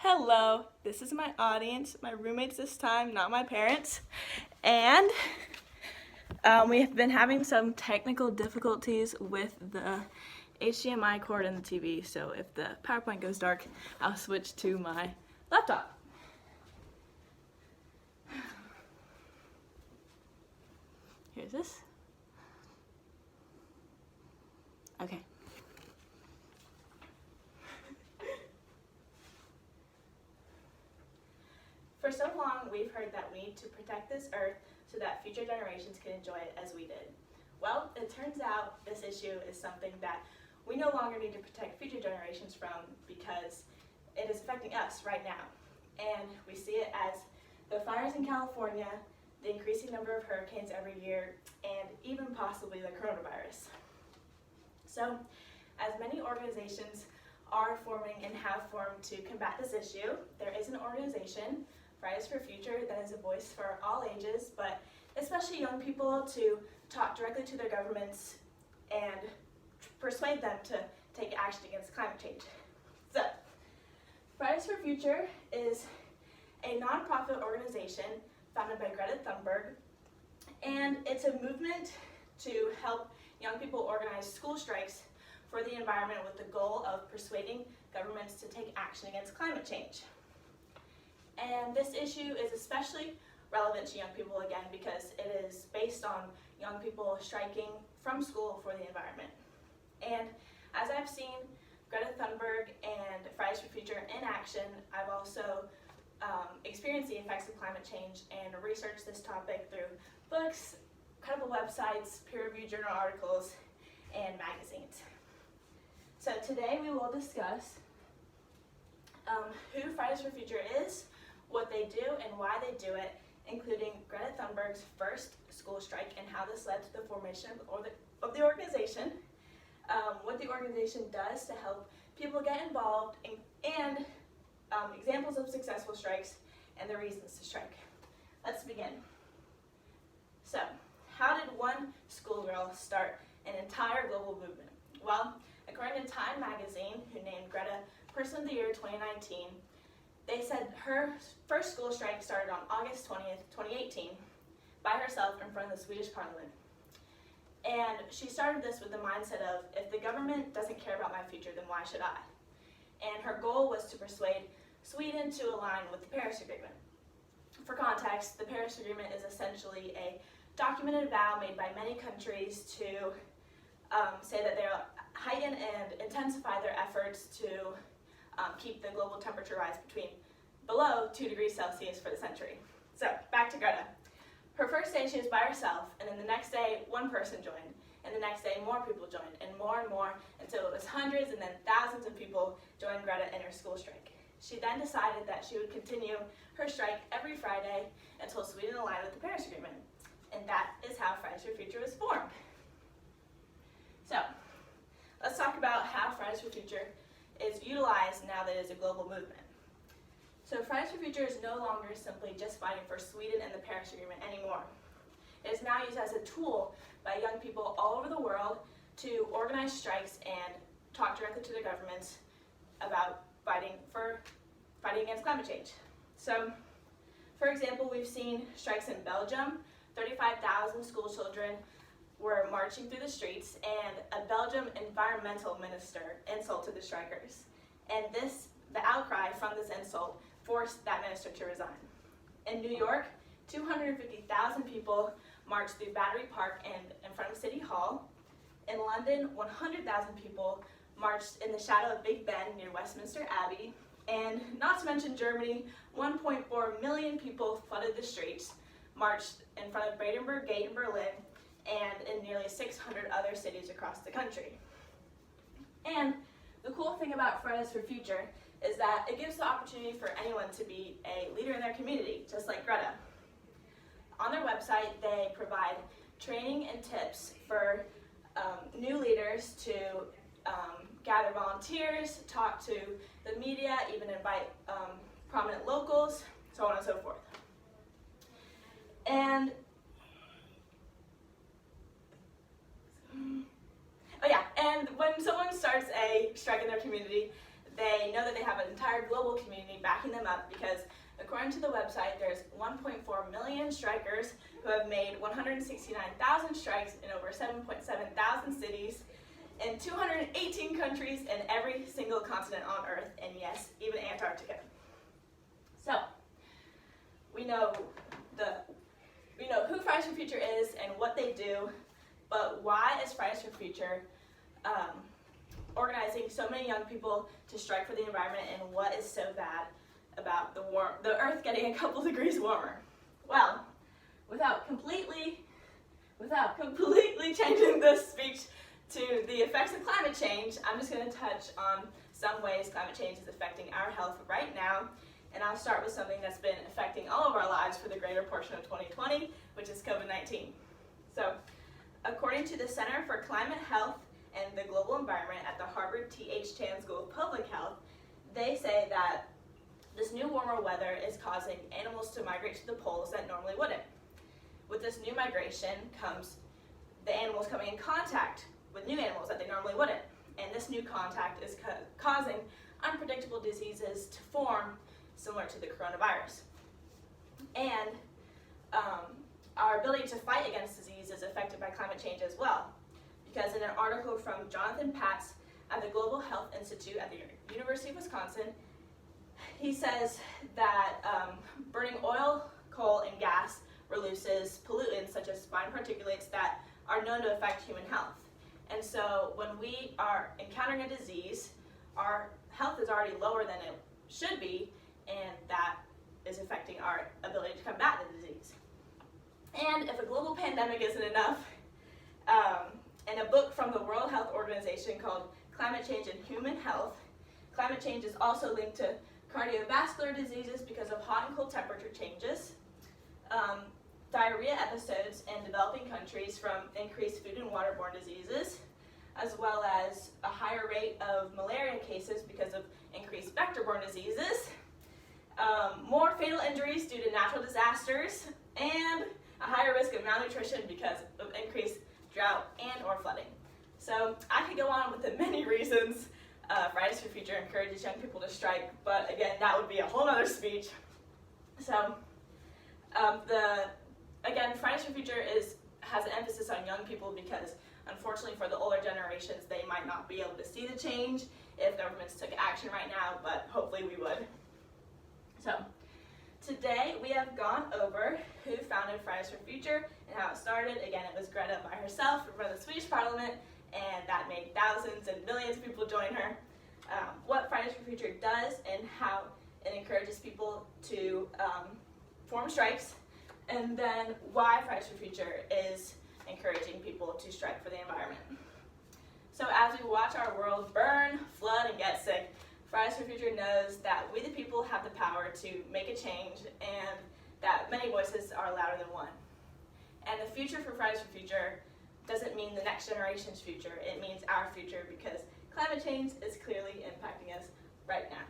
Hello, this is my audience, my roommates this time, not my parents. And we have been having some technical difficulties with the HDMI cord and the TV, so if the PowerPoint goes dark, I'll switch to my laptop. Here's this. Okay. For so long, we've heard that we need to protect this earth so that future generations can enjoy it as we did. Well, it turns out this issue is something that we no longer need to protect future generations from because it is affecting us right now. And we see it as the fires in California, the increasing number of hurricanes every year, and even possibly the coronavirus. So, as many organizations are forming and have formed to combat this issue, there is an organization, Fridays for Future, that is a voice for all ages, but especially young people, to talk directly to their governments and persuade them to take action against climate change. So, Fridays for Future is a nonprofit organization founded by Greta Thunberg, and it's a movement to help young people organize school strikes for the environment with the goal of persuading governments to take action against climate change. And this issue is especially relevant to young people again because it is based on young people striking from school for the environment. And as I've seen Greta Thunberg and Fridays for Future in action, I've also experienced the effects of climate change and researched this topic through books, credible websites, peer-reviewed journal articles, and magazines. So today we will discuss who Fridays for Future is, what they do, and why they do it, including Greta Thunberg's first school strike and how this led to the formation of the organization, what the organization does to help people get involved, and examples of successful strikes and the reasons to strike. Let's begin. So, how did one schoolgirl start an entire global movement? Well, according to Time magazine, who named Greta Person of the Year 2019, they said her first school strike started on August 20th, 2018, by herself in front of the Swedish parliament. And she started this with the mindset of, if the government doesn't care about my future, then why should I? And her goal was to persuade Sweden to align with the Paris Agreement. For context, the Paris Agreement is essentially a documented vow made by many countries to say that they'll heighten and intensify their efforts to keep the global temperature rise between below 2 degrees Celsius for the century. So, back to Greta. Her first day she was by herself, and then the next day one person joined, and the next day more people joined, and more, until it was hundreds and then thousands of people joined Greta in her school strike. She then decided that she would continue her strike every Friday until Sweden aligned with the Paris Agreement. And that is how Fridays for Future was formed. So, let's talk about how Fridays for Future is utilized now that it is a global movement. So Fridays for Future is no longer simply just fighting for Sweden and the Paris Agreement anymore. It is now used as a tool by young people all over the world to organize strikes and talk directly to their governments about fighting against climate change. So, for example, we've seen strikes in Belgium. 35,000 school children were marching through the streets, and a Belgian environmental minister insulted the strikers. And the outcry from this insult forced that minister to resign. In New York, 250,000 people marched through Battery Park and in front of City Hall. In London, 100,000 people marched in the shadow of Big Ben near Westminster Abbey. And not to mention Germany, 1.4 million people flooded the streets, marched in front of Brandenburg Gate in Berlin, and in nearly 600 other cities across the country. And the cool thing about Fridays for Future is that it gives the opportunity for anyone to be a leader in their community, just like Greta. On their website, they provide training and tips for new leaders to gather volunteers, talk to the media, even invite prominent locals, so on and so forth. And when someone starts a strike in their community, they know that they have an entire global community backing according to the website, there's 1.4 million strikers who have made 169,000 strikes in over 7.7 thousand cities in 218 countries in every single continent on Earth, and yes, even Antarctica. So, we know who Fridays for Future is and what they do, but why is Fridays for Future organizing so many young people to strike for the environment, and what is so bad about the Earth getting a couple degrees warmer? Well, without completely changing this speech to the effects of climate change, I'm just going to touch on some ways climate change is affecting our health right now. And I'll start with something that's been affecting all of our lives for the greater portion of 2020, which is COVID-19. So, according to the Center for Climate Health and the Global Environment at the Harvard T.H. Chan School of Public Health, they say that this new warmer weather is causing animals to migrate to the poles that normally wouldn't. With this new migration comes the animals coming in contact with new animals that they normally wouldn't. And this new contact is causing unpredictable diseases to form, similar to the coronavirus. And our ability to fight against disease is affected by climate change as well. Because in an article from Jonathan Patz at the Global Health Institute at the University of Wisconsin, he says that burning oil, coal, and gas releases pollutants such as fine particulates that are known to affect human health. And so when we are encountering a disease, our health is already lower than it should be, and that is affecting our ability to combat the disease. And if a global pandemic isn't enough, in a book from the World Health Organization called Climate Change and Human Health, climate change is also linked to cardiovascular diseases because of hot and cold temperature changes, diarrhea episodes in developing countries from increased food and waterborne diseases, as well as a higher rate of malaria cases because of increased vector-borne diseases, more fatal injuries due to natural disasters, and a higher risk of malnutrition because of increased drought and or flooding. So I could go on with the many reasons Fridays for Future encourages young people to strike, but again, that would be a whole other speech. So Fridays for Future has an emphasis on young people because unfortunately for the older generations, they might not be able to see the change if governments took action right now, but hopefully we would. So today we have gone over who founded Fridays for Future and how it started. Again, it was Greta by herself from the Swedish Parliament, and that made thousands and millions of people join her. What Fridays for Future does and how it encourages people to form strikes, and then why Fridays for Future is encouraging people to strike for the environment. So as we watch our world burn, flood, and get sick, Fridays for Future knows that we the people have the power to make a change, and that many voices are louder than one. And the future for Fridays for Future doesn't mean the next generation's future, it means our future, because climate change is clearly impacting us right now.